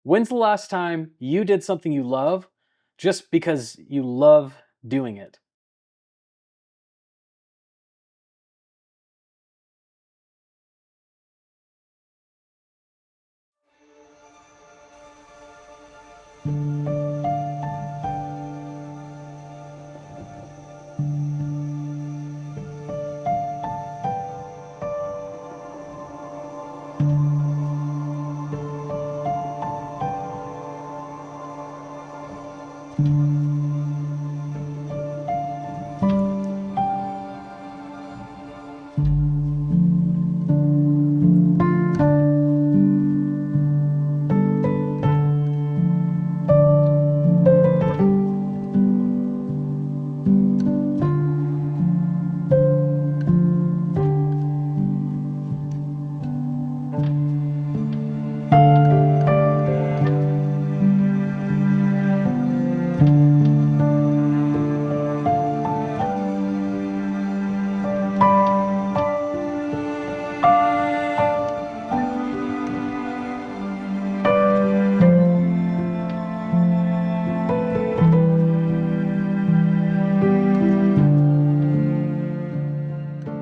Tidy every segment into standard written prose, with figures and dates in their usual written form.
When's the last time you did something you love just because you love doing it?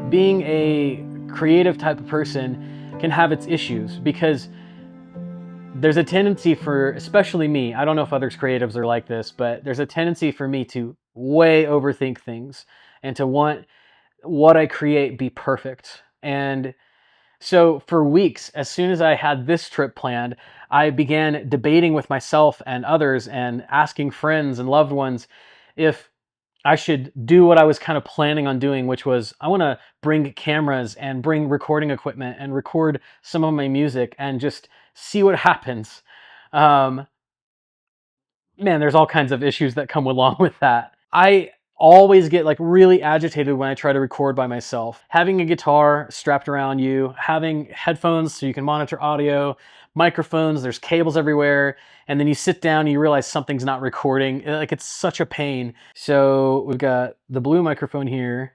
Being a creative type of person can have its issues because there's a tendency for, especially me, I don't know if others creatives are like this, but there's a tendency for me to way overthink things and to want what I create be perfect. And so for weeks, as soon as I had this trip planned, I began debating with myself and others and asking friends and loved ones if I should do what I was kind of planning on doing, which was I want to bring cameras and bring recording equipment and record some of my music and just see what happens. Um, Man, there's all kinds of issues that come along with that. I always get like really agitated when I try to record by myself. Having a guitar strapped around you, having headphones so you can monitor audio, microphones, there's cables everywhere, and then you sit down and you realize something's not recording. Like it's such a pain. So we've got the blue microphone here,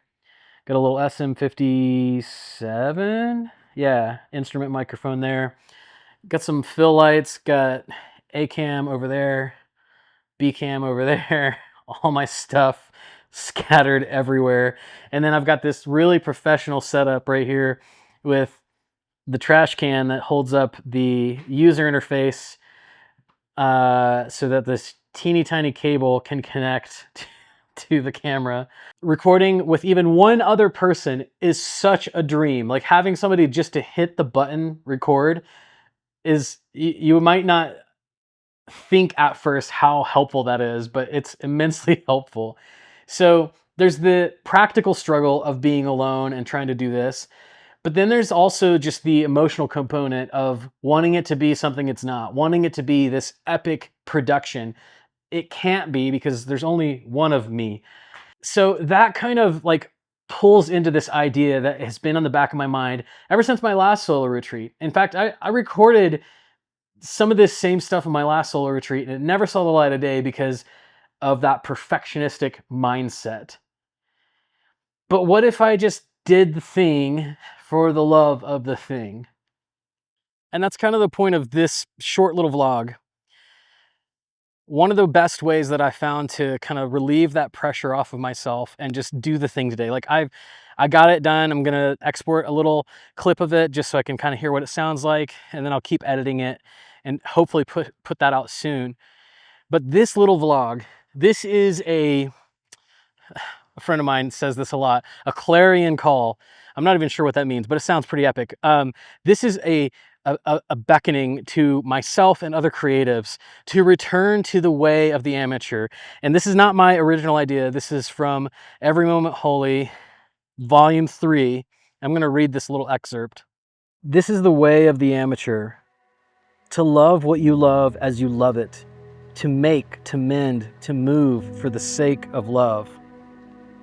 got a little SM57, yeah, instrument microphone there. Got some fill lights, got A cam over there, B cam over there, all my stuff scattered everywhere. And then I've got this really professional setup right here with the trash can that holds up the user interface so that this teeny tiny cable can connect to the camera. Recording with even one other person is such a dream. Like having somebody just to hit the button record is, you might not think at first how helpful that is, but it's immensely helpful. So there's the practical struggle of being alone and trying to do this, but then there's also just the emotional component of wanting it to be something it's not, wanting it to be this epic production. It can't be because there's only one of me. So that kind of like pulls into this idea that has been on the back of my mind ever since my last solo retreat. In fact, I recorded some of this same stuff in my last solo retreat and it never saw the light of day because of that perfectionistic mindset. But what if I just did the thing for the love of the thing? And that's kind of the point of this short little vlog. One of the best ways that I found to kind of relieve that pressure off of myself and just do the thing today. Like I got it done. I'm gonna export a little clip of it just so I can kind of hear what it sounds like, and then I'll keep editing it and hopefully put that out soon. But this little vlog, this is a friend of mine says this a lot, a clarion call. I'm not even sure what that means, but it sounds pretty epic. This is a beckoning to myself and other creatives to return to the way of the amateur. And this is not my original idea. This is from Every Moment Holy, Volume 3. I'm going to read this little excerpt. This is the way of the amateur. To love what you love as you love it. To make, to mend, to move for the sake of love.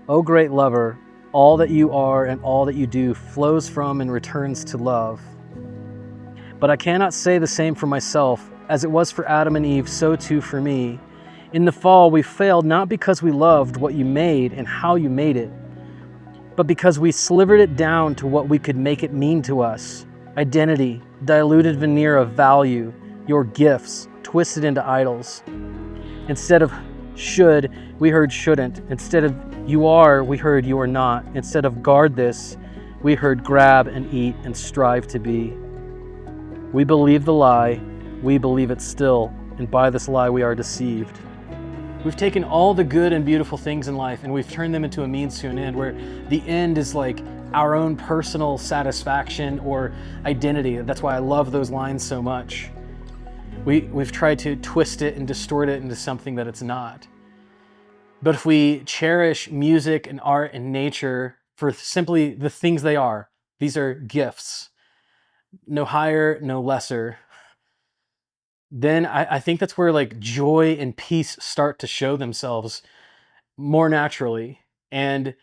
O great lover, all that you are and all that you do flows from and returns to love. But I cannot say the same for myself. As it was for Adam and Eve, so too for me. In the fall, we failed not because we loved what you made and how you made it, but because we slivered it down to what we could make it mean to us. Identity, diluted veneer of value, your gifts twisted into idols. Instead of should, we heard shouldn't. Instead of you are, we heard you are not. Instead of guard this, we heard grab and eat and strive to be. We believe the lie, we believe it still, and by this lie we are deceived. We've taken all the good and beautiful things in life and we've turned them into a means to an end, where the end is like our own personal satisfaction or identity. That's why I love those lines so much. We've tried to twist it and distort it into something that it's not. But if we cherish music and art and nature for simply the things they are, these are gifts, no higher, no lesser, then I think that's where like joy and peace start to show themselves more naturally. And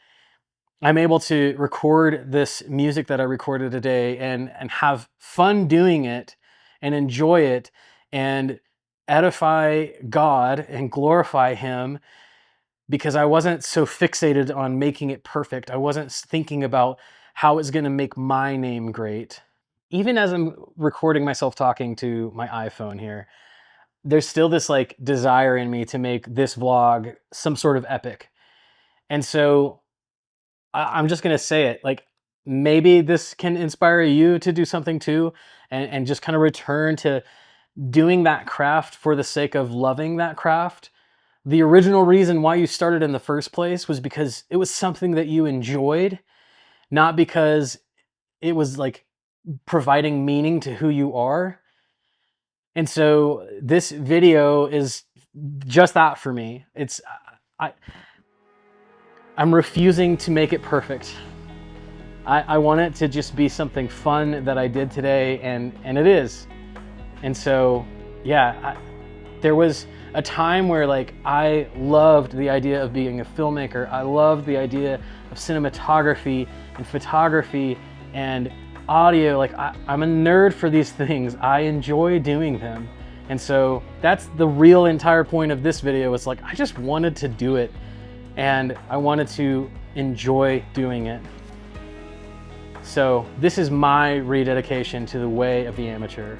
I'm able to record this music that I recorded today and have fun doing it and enjoy it and edify God and glorify Him, because I wasn't so fixated on making it perfect. I wasn't thinking about how it's going to make my name great. Even as I'm recording myself talking to my iPhone here, there's still this like desire in me to make this vlog some sort of epic. And so I'm just going to say it, like, maybe this can inspire you to do something too, and just kind of return to doing that craft for the sake of loving that craft. The original reason why you started in the first place was because it was something that you enjoyed, not because it was like providing meaning to who you are. And so this video is just that for me. I'm refusing to make it perfect. I want it to just be something fun that I did today, and it is. And so, yeah, there was a time where like I loved the idea of being a filmmaker. I loved the idea of cinematography and photography and audio. Like I'm a nerd for these things. I enjoy doing them. And so that's the real entire point of this video. It's like, I just wanted to do it and I wanted to enjoy doing it. So this is my rededication to the way of the amateur.